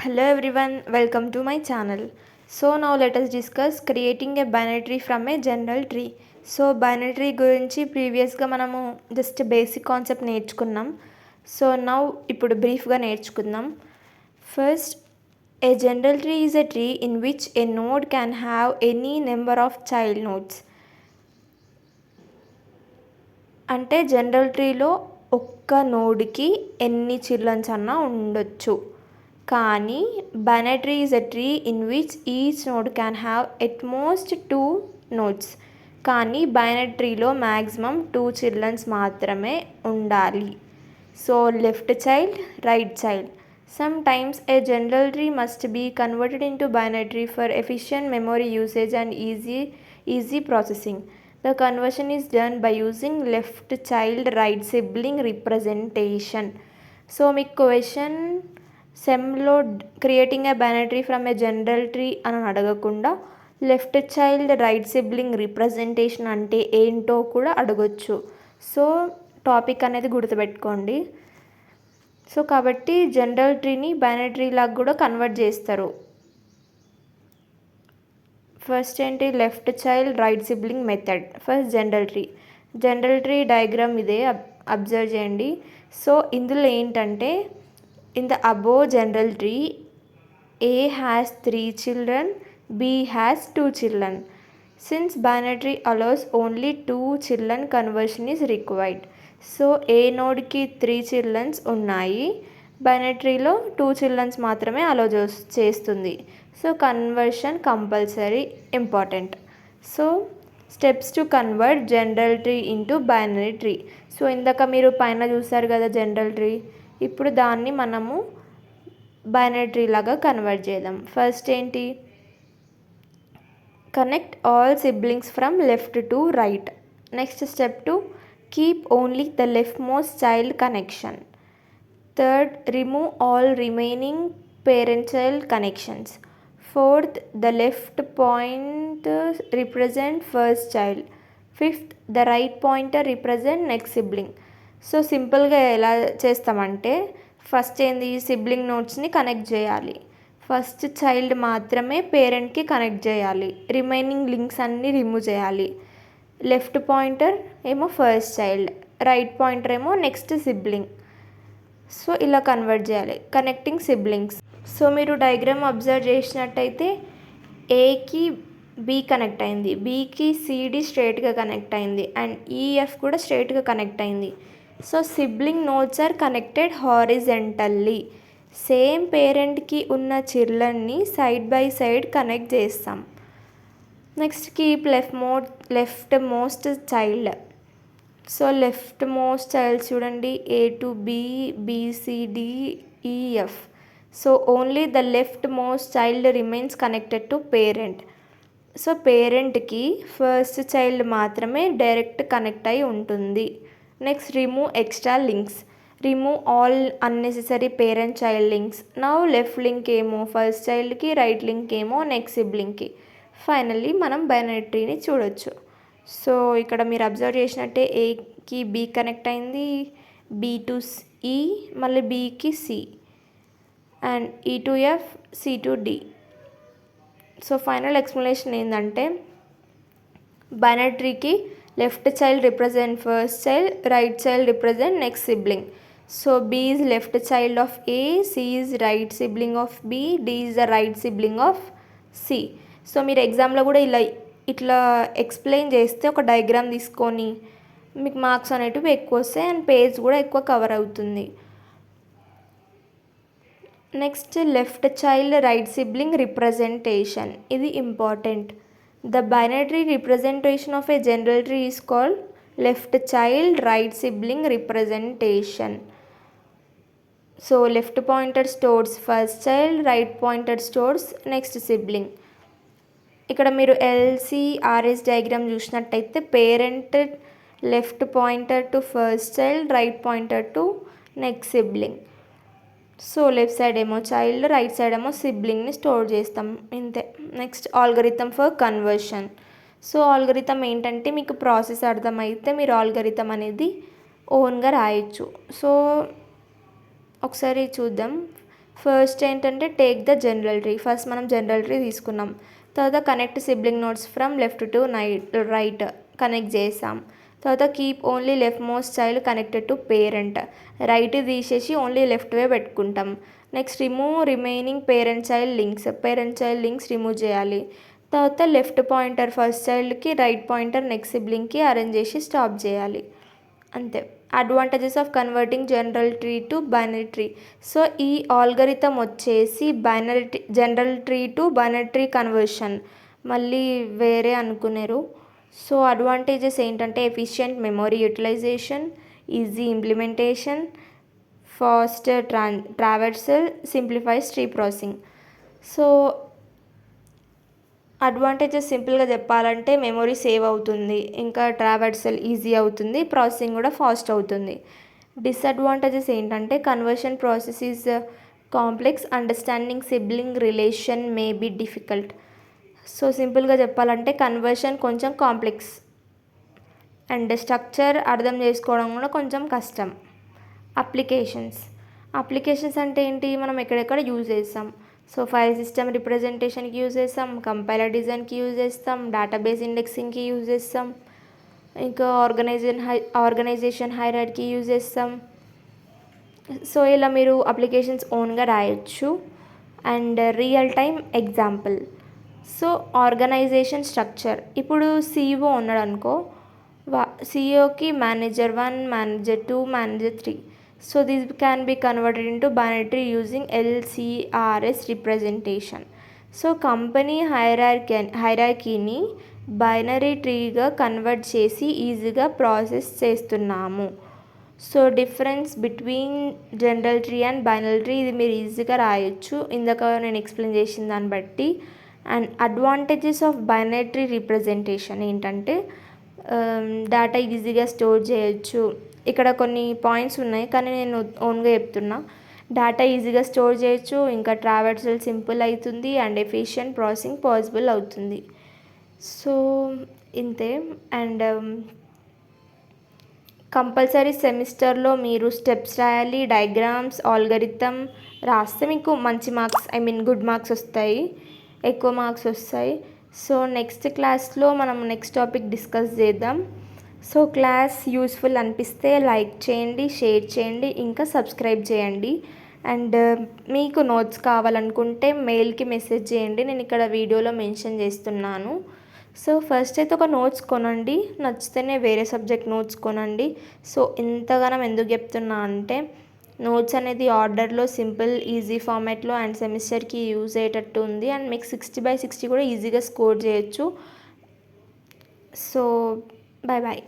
Hello everyone, welcome to my channel. So now let us discuss creating a binary tree from a general tree. So binary tree గురించి ప్రీవియస్గా మనము just basic concept నేర్చుకున్నాం. So now ఇప్పుడు బ్రీఫ్గా నేర్చుకుందాం. First, A general tree is a tree in which A node can have any number of child nodes. అంటే general ట్రీలో ఒక్క నోడ్కి ఎన్ని చిల్డ్రన్స్ అన్నా ఉండొచ్చు. కానీ binary tree is a tree in which each node can have at most 2 nodes. కానీ binary ట్రీలో maximum 2 children's మాత్రమే ఉండాలి. So left child, right child. Sometimes a general tree must be converted into binary tree for efficient memory usage and easy processing. The conversion is done by using left child right sibling representation. So మీకు question సెమ్లో creating a binary tree from a general tree అని అడగకుండా left child right sibling representation అంటే ఏంటో కూడా అడగొచ్చు. So topic అనేది గుర్తుపెట్టుకోండి. సో కాబట్టి జనరల్ ట్రీని బైనరీ ట్రీ లాగా కూడా కన్వర్ట్ చేస్తారు. ఫస్ట్ ఏంటి, left child right sibling method. First general tree diagram ఇదే, అబ్జర్వ్ చేయండి. సో ఇందులో ఏంటంటే in the above general tree, A has 3 children, B has 2 children. Since binary tree allows only 2 children, conversion is required. So A node ki 3 children ఉన్నాయి, binary ట్రీలో 2 children's మాత్రమే అలో చేస్తుంది. So conversion compulsory important. So steps to convert general tree into binary tree. So ఇందాక మీరు పైన చూసారు కదా general tree, ఇప్పుడు దాన్ని మనము బైనరీ ట్రీ లాగా కన్వర్ట్ చేద్దాం. ఫస్ట్ ఏంటి, connect all siblings from left to right. Next step 2, keep only the leftmost child connection. Third, remove all remaining parent child connections. Fourth, the left point represent first child. Fifth, the right pointer represent next sibling. So సింపుల్గా ఎలా చేస్తామంటే, first ఏంది, sibling నోట్స్ని connect చేయాలి. First child మాత్రమే పేరెంట్కి connect చేయాలి, remaining links అన్నీ remove చేయాలి. Left pointer ఏమో ఫస్ట్ చైల్డ్, రైట్ పాయింటర్ ఏమో నెక్స్ట్ సిబ్లింగ్. సో ఇలా కన్వర్ట్ చేయాలి, కనెక్టింగ్ సిబ్లింగ్స్. సో మీరు డయాగ్రామ్ అబ్జర్వ్ చేసినట్టయితే ఏకి బి కనెక్ట్ అయింది, బీకి సిడి స్ట్రైట్గా కనెక్ట్ అయింది, అండ్ ఈఎఫ్ కూడా స్ట్రైట్గా కనెక్ట్ అయింది. So sibling nodes are connected horizontally. Same పేరెంట్కి ఉన్న చిల్డ్రన్ని సైడ్ బై సైడ్ కనెక్ట్ చేస్తాం. Next, keep leftmost child. So leftmost child చూడండి, A to B, B C D, E F. So only the leftmost child remains connected to parent. So పేరెంట్కి first child మాత్రమే direct connect అయి ఉంటుంది. Next, remove extra links. Remove all unnecessary parent child links. Now left link ఏమో first చైల్డ్కి, right link ఏమో next సిబ్లింగ్కి. Finally మనం binary ట్రీని చూడొచ్చు. సో ఇక్కడ మీరు అబ్జర్వ్ చేసినట్టే ఏకి బి కనెక్ట్ అయింది, బి టు ఈ, మళ్ళీ బికి C, and E to F, C to D. So final explanation ఏంటంటే, బైనరీ ట్రీకి left child represent first child, right child represent next sibling. So B is left child of A, C is right sibling of B, D is the right sibling of C. So మీరు ఎగ్జామ్లో కూడా ఇట్లా explain చేస్తే ఒక diagram తీసుకొని మీకు marks అనేటివి ఎక్కువ వస్తాయి, అండ్ పేజ్ కూడా ఎక్కువ కవర్ అవుతుంది. Next, left child right sibling representation, ఇది important. The binary tree representation of a general tree is called left child right sibling representation. So left pointer stores first child, right pointer stores next sibling. ఇక్కడ మీరు LCRS diagram చూసినట్టయితే parent left pointer to first child, right pointer to next sibling. So left side ఏమో child, right side ఏమో సిబ్లింగ్ని store చేస్తాం, ఇంతే. Next, algorithm for conversion. So algorithm ఏంటంటే, మీకు process అర్థమైతే మీరు ఆల్గరిథం అనేది ఓన్గా రాయొచ్చు. సో ఒకసారి చూద్దాం. ఫస్ట్ ఏంటంటే take the general tree. First మనం జనరల్ ట్రీ తీసుకున్నాం. తర్వాత connect sibling nodes from left to right connect చేసాం. తర్వాత keep only leftmost child connected to parent. Right తీసేసి ఓన్లీ లెఫ్ట్ వే పెట్టుకుంటాం. Next remove remaining parent child links remove చేయాలి. తర్వాత left pointer first చైల్డ్కి, right pointer next సిబ్లింగ్కి arrange చేసి stop చేయాలి. అంతే. Advantages of converting general tree to binary tree. So ఈ ఆల్గరిథం వచ్చేసి general tree to binary tree conversion మళ్ళీ వేరే అనుకున్నారు. సో అడ్వాంటేజెస్ ఏంటంటే efficient memory utilization, easy implementation, fast traversal, simplifies tree processing. So advantages సింపుల్గా చెప్పాలంటే మెమొరీ సేవ్ అవుతుంది, ఇంకా ట్రావర్సల్ ఈజీ అవుతుంది, ప్రాసెసింగ్ కూడా ఫాస్ట్ అవుతుంది. డిసడ్వాంటేజెస్ ఏంటంటే conversion process is complex, understanding sibling relation may be difficult. So సింపుల్గా చెప్పాలంటే కన్వర్షన్ కొంచెం కాంప్లెక్స్ అండ్ స్ట్రక్చర్ అర్థం చేసుకోవడం కూడా కొంచెం కష్టం. అప్లికేషన్స్ అంటే ఏంటి, మనం ఎక్కడెక్కడ యూజ్ చేస్తాం. సో ఫైల్ సిస్టమ్ రిప్రజెంటేషన్కి యూజ్ చేస్తాం, కంపైలర్ డిజైన్కి యూజ్ చేస్తాం, డేటాబేస్ ఇండెక్సింగ్కి యూజ్ చేస్తాం, ఇంకా ఆర్గనైజేషన్ హైరార్కీ యూజ్ చేస్తాం. సో ఇలా మీరు అప్లికేషన్స్ ఓన్గా రాయొచ్చు. And real time example. So organisation structure, ఇప్పుడు CEO ఉన్నాడు అనుకో, CEOకి manager 1, manager 2, manager 3. So this can be converted into binary tree using LCRS representation. So company హైరార్కీని బైనరీ ట్రీగా కన్వర్ట్ చేసి ఈజీగా ప్రాసెస్ చేస్తున్నాము. So difference between general tree and binary tree ఇది మీరు ఈజీగా రాయొచ్చు ఇందాక నేను ఎక్స్ప్లెయిన్ చేసిన దాన్ని బట్టి. And advantages of binary tree representation ఏంటంటే డేటా ఈజీగా స్టోర్ చేయొచ్చు. ఇక్కడ కొన్ని పాయింట్స్ ఉన్నాయి కానీ నేను ఓన్గా చెప్తున్నా. డేటా ఈజీగా స్టోర్ చేయొచ్చు, ఇంకా ట్రావర్సల్ సింపుల్ అవుతుంది, అండ్ ఎఫిషియంట్ ప్రాసెసింగ్ పాసిబుల్ అవుతుంది. సో ఇంతే. అండ్ కంపల్సరీ సెమిస్టర్లో మీరు స్టెప్స్ రాయాలి, డయాగ్రామ్స్, ఆల్గరిథం రాస్తే మీకు మంచి మార్క్స్ గుడ్ మార్క్స్ వస్తాయి, ఎక్కువ మార్క్స్ వస్తాయి. సో నెక్స్ట్ క్లాస్లో మనం నెక్స్ట్ టాపిక్ డిస్కస్ చేద్దాం. సో క్లాస్ యూస్ఫుల్ అనిపిస్తే లైక్ చేయండి, షేర్ చేయండి, ఇంకా సబ్స్క్రైబ్ చేయండి. అండ్ మీకు నోట్స్ కావాలనుకుంటే మెయిల్కి మెసేజ్ చేయండి, నేను ఇక్కడ వీడియోలో మెన్షన్ చేస్తున్నాను. సో ఫస్ట్ అయితే ఒక నోట్స్ కొనండి, నచ్చితేనే వేరే సబ్జెక్ట్ నోట్స్ కొనండి. సో ఇంతగానం ఎందుకు చెప్తున్నా అంటే నోట్స్ అనేది ఆర్డర్లో సింపుల్ ఈజీ ఫార్మాట్లో అండ్ సెమిస్టర్కి యూజ్ అయ్యేటట్టు ఉంది. అండ్ మీకు 60/60 కూడా ఈజీగా స్కోర్ చేయొచ్చు. So bye.